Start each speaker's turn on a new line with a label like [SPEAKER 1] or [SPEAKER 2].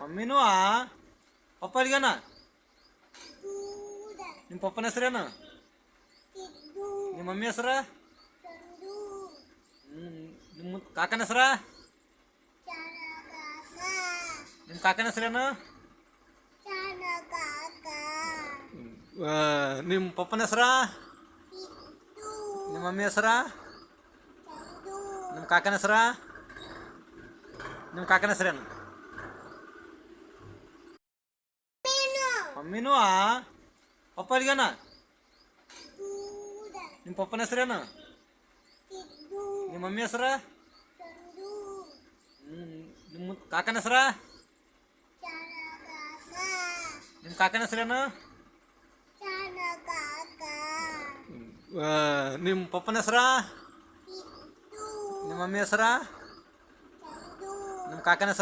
[SPEAKER 1] ಮಮ್ಮಿನೂ ಪಪ್ಪ ಅಲ್ಲಿಗನ ನಿಮ್ಮ ಪಪ್ಪನ ಹೆಸರೇನು? ನಿಮ್ಮ ಮಮ್ಮಿ ಹೆಸರ? ನಿಮ್ಮ ಕಾಕನ ಹೆಸರ? ನಿಮ್ಮ ಕಾಕನ ಹೆಸರೇನು? ನಿಮ್ಮ ಪಪ್ಪನ ಹೆಸರ? ನಿಮ್ಮ ಮಮ್ಮಿ ಹೆಸರ? ನಿಮ್ಮ ಕಾಕನ ಹೆಸರ? ನಿಮ್ಮ ಕಾಕನ ಹೆಸರೇನು? ಮಮ್ಮಿನೂ ಪಪ್ಪ ಅಲ್ಲಿಗನ ನಿಮ್ಮ ಪಪ್ಪನ ಹೆಸರೇನು? ನಿಮ್ಮ ಮಮ್ಮಿ ಹೆಸರ? ನಿಮ್ಮ ಕಾಕನ ಹೆಸರ? ನಿಮ್ಮ ಕಾಕನ ಹೆಸರೇನು? ನಿಮ್ಮ ಪಪ್ಪನ ಹೆಸರ? ನಿಮ್ಮ ಮಮ್ಮಿ ಹೆಸರ? ನಿಮ್ಮ ಕಾಕನ ಹೆಸರ?